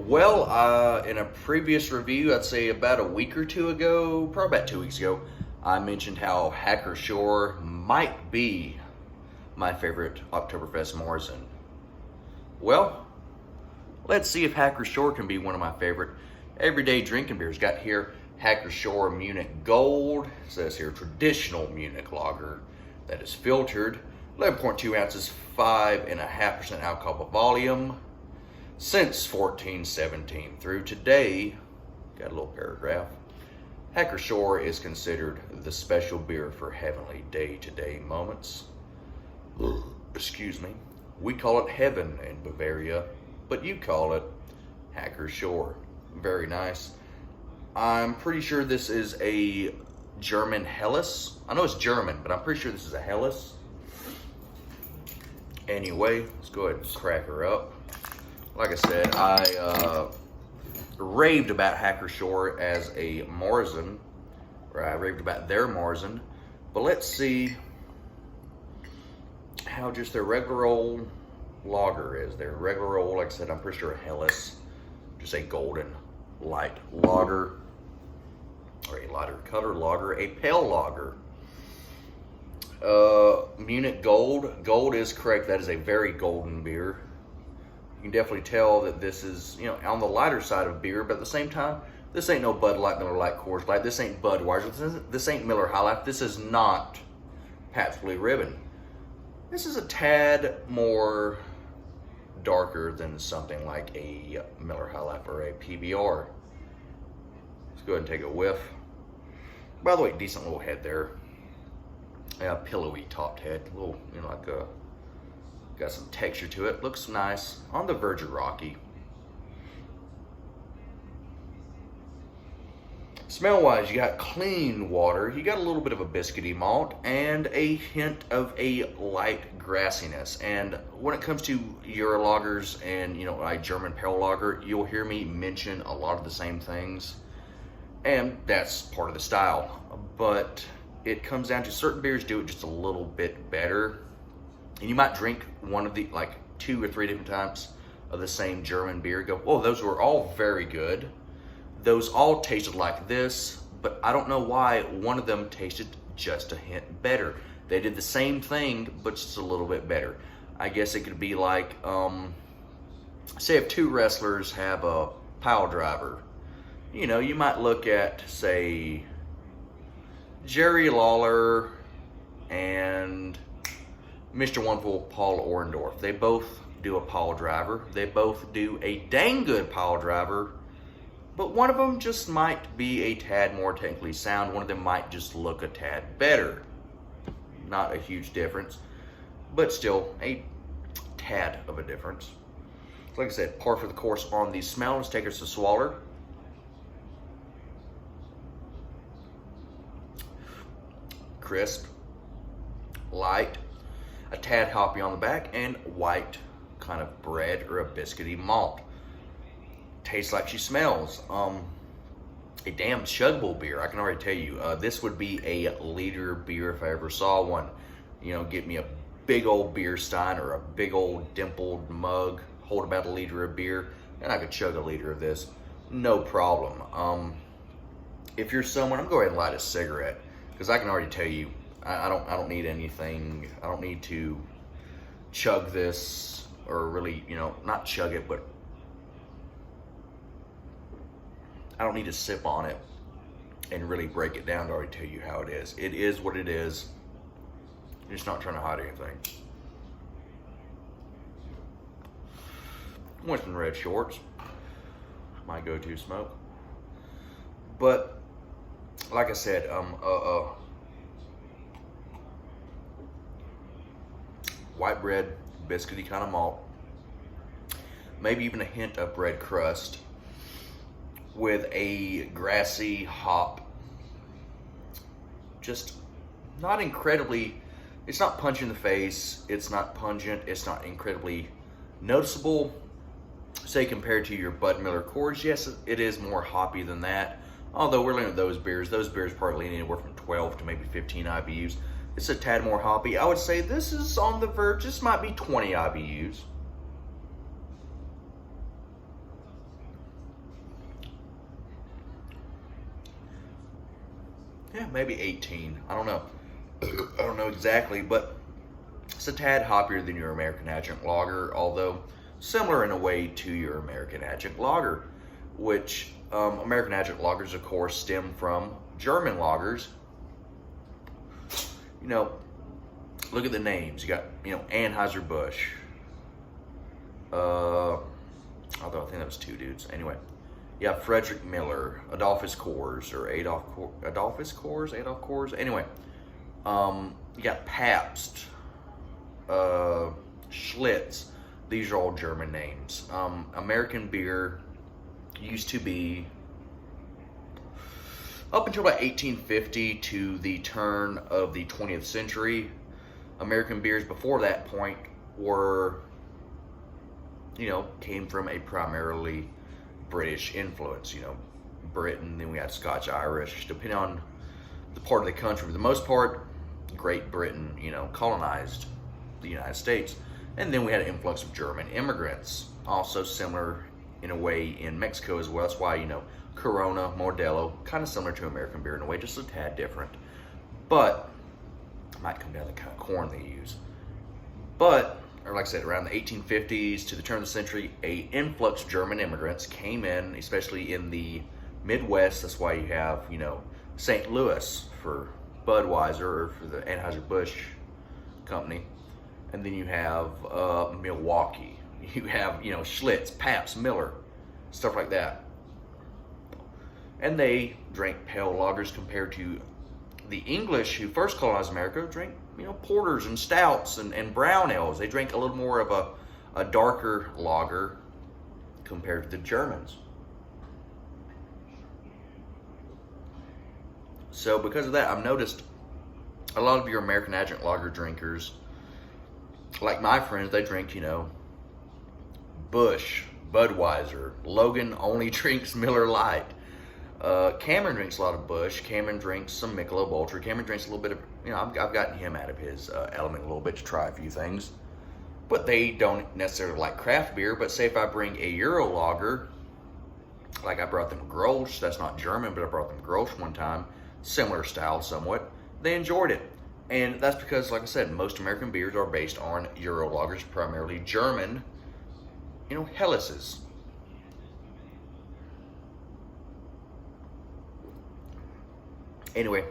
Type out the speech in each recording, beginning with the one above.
Well, in a previous review, I'd say about a week or two ago, probably about 2 weeks ago, I mentioned how Pschorr might be my favorite Oktoberfest Marzen. Well, let's see if Pschorr can be one of my favorite everyday drinking beers. Got here Pschorr Munich Gold. It says here traditional Munich lager that is filtered. 11.2 ounces, 5.5% alcohol by volume. Since 1417 through today, got a little paragraph. Pschorr is considered the special beer for heavenly day-to-day moments. Excuse me. We call it heaven in Bavaria, but you call it Pschorr. Very nice. I'm pretty sure this is a German Helles. I know it's German, but I'm pretty sure this is a Helles. Anyway, let's go ahead and crack her up. Like I said, I raved about Pschorr as a Marzen, or I raved about their Marzen, but let's see how just their regular old lager is. Their regular old, like I said, I'm pretty sure a Helles, just a golden light lager, or a lighter color lager, a pale lager. Munich Gold. Gold is correct. That is a very golden beer. You can definitely tell that this is, on the lighter side of beer, but at the same time, this ain't no Bud Light, Miller Lite, Coors Light. This ain't Budweiser. This ain't Miller High Life. This is not Pabst Blue Ribbon. This is a tad more darker than something like a Miller High Life or a PBR. Let's go ahead and take a whiff. By the way, decent little head there. Pillowy topped head, a little, got some texture to it. Looks nice, on the verge of rocky. Smell-wise, you got clean water. You got a little bit of a biscuity malt and a hint of a light grassiness. And when it comes to Euro lagers and, a German pale lager, you'll hear me mention a lot of the same things. And that's part of the style. But it comes down to certain beers do it just a little bit better. And you might drink one of the, 2 or 3 different types of the same German beer. Go, oh, those were all very good. Those all tasted like this, but I don't know why one of them tasted just a hint better. They did the same thing, but just a little bit better. I guess it could be like, say if 2 wrestlers have a pile driver. You might look at, say, Jerry Lawler and Mr. Wonderful Paul Orndorff. They both do a pile driver. They both do a dang good pile driver, but one of them just might be a tad more technically sound. One of them might just look a tad better. Not a huge difference, but still a tad of a difference. Like I said, par for the course on the smell. Let's take us to swaller. Crisp, light, a tad hoppy on the back, and white kind of bread or a biscuity malt. Tastes like she smells. A damn chuggable beer, I can already tell you. This would be a liter beer if I ever saw one. Get me a big old beer stein or a big old dimpled mug, hold about a liter of beer, and I could chug a liter of this, no problem. If you're someone, I'm going to go ahead and light a cigarette, because I can already tell you, I don't need anything. I don't need to chug this, or really, not chug it, but I don't need to sip on it and really break it down to already tell you how it is. It is what it is. I'm just not trying to hide anything. Munchner red shorts, my go-to smoke. But like I said, white bread, biscuity kind of malt, maybe even a hint of bread crust with a grassy hop. Just not incredibly, it's not punch in the face, it's not pungent, it's not incredibly noticeable. Say compared to your Bud Miller Coors, yes, it is more hoppy than that. Although we're looking at those beers probably anywhere from 12 to maybe 15 IBUs. It's a tad more hoppy. I would say this is on the verge. This might be 20 IBUs. yeah, maybe 18. I don't know. I don't know exactly, but it's a tad hoppier than your American Adjunct Lager, although similar in a way to your American Adjunct Lager, which American Adjunct Lagers, of course, stem from German lagers. You know, look at the names. You got, Anheuser-Busch. Although I think that was two dudes. Anyway, you have Frederick Miller, Adolphus Coors, or Adolphus Coors. Anyway, you got Pabst, Schlitz. These are all German names. American beer used to be, up until about 1850 to the turn of the 20th century, American beers before that point were, came from a primarily British influence. Britain, then we had Scotch, Irish, depending on the part of the country. For the most part, Great Britain, colonized the United States. And then we had an influx of German immigrants, also similar in a way in Mexico as well. That's why, Corona, Modelo, kind of similar to American beer in a way, just a tad different. But, it might come down to the kind of corn they use. But, or like I said, around the 1850s to the turn of the century, a influx of German immigrants came in, especially in the Midwest. That's why you have, St. Louis for Budweiser, or for the Anheuser-Busch company. And then you have Milwaukee. You have, Schlitz, Pabst, Miller, stuff like that. And they drank pale lagers compared to the English who first colonized America, drank, porters and stouts and brown ales. They drank a little more of a darker lager compared to the Germans. So because of that, I've noticed a lot of your American Adjunct Lager drinkers, like my friends, they drink, Busch, Budweiser. Logan only drinks Miller Lite. Cameron drinks a lot of Busch. Cameron drinks some Michelob Ultra. Cameron drinks a little bit of, I've gotten him out of his element a little bit to try a few things. But they don't necessarily like craft beer. But say if I bring a Euro lager, like I brought them Grolsch, that's not German, but I brought them Grolsch one time, similar style somewhat, they enjoyed it. And that's because, like I said, most American beers are based on Euro lagers, primarily German, Helleses. Anyway,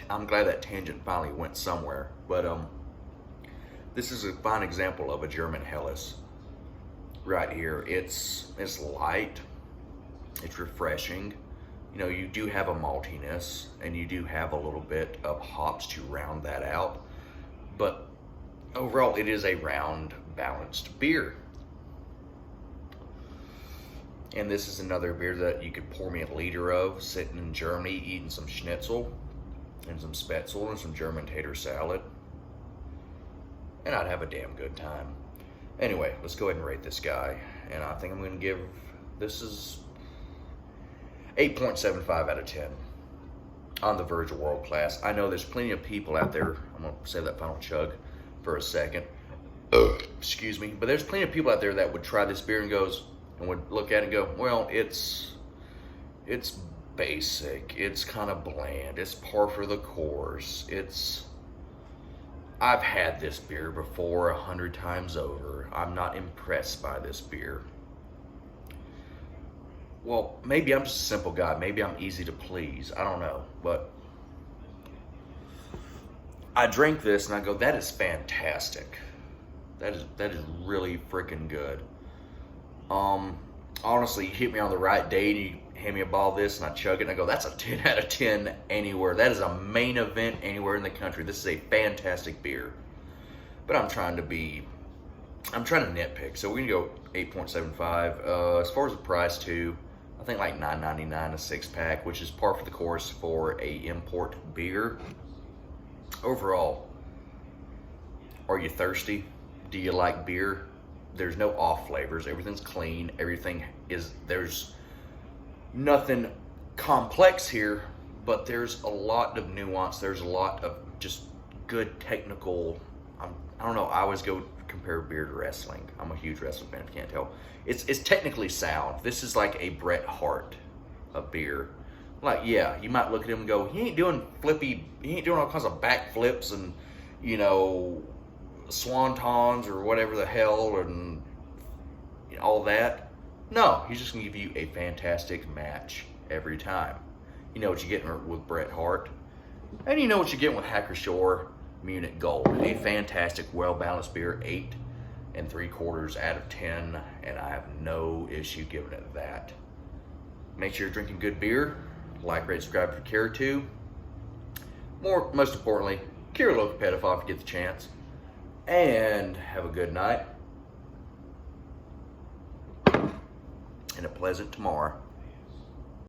I'm glad that tangent finally went somewhere. But this is a fine example of a German Helles right here. It's light, it's refreshing. You do have a maltiness, and you do have a little bit of hops to round that out. But overall, it is a round, balanced beer. And this is another beer that you could pour me a liter of, sitting in Germany, eating some schnitzel, and some spätzle, and some German tater salad. And I'd have a damn good time. Anyway, let's go ahead and rate this guy. And I think I'm going to give, this is 8.75 out of 10 on the verge of world class. I know there's plenty of people out there, I'm going to save that final chug for a second. Excuse me. But there's plenty of people out there that would try this beer and would look at it and go, well, it's basic, it's kind of bland, it's par for the course, I've had this beer before 100 times over, I'm not impressed by this beer. Well, maybe I'm just a simple guy. Maybe I'm easy to please. I don't know. But I drink this and I go, that is fantastic. That is really freaking good. Honestly, you hit me on the right day and you hand me a bottle of this and I chug it and I go, that's a 10 out of 10 anywhere. That is a main event anywhere in the country. This is a fantastic beer. But I'm trying to nitpick. So we're going to go 8.75. As far as the price too, I think like $9.99 a 6-pack, which is par for the course for a import beer. Overall, are you thirsty? Do you like beer? There's no off flavors. Everything's clean. There's nothing complex here, but there's a lot of nuance. There's a lot of just good technical, I don't know, I always go compare beer to wrestling. I'm a huge wrestling fan, if you can't tell. It's technically sound. This is like a Bret Hart of beer. like, yeah, you might look at him and go, he ain't doing all kinds of back flips and, you know, swantons or whatever the hell and all that. No, he's just going to give you a fantastic match every time. You know what you're getting with Bret Hart. And you know what you're getting with Pschorr Munich Gold. A fantastic, well-balanced beer, 8 3/4 out of 10, and I have no issue giving it that. Make sure you're drinking good beer. Like, rate, subscribe if you care to. Most importantly, cure a local pedophile if you get the chance. And have a good night. And a pleasant tomorrow.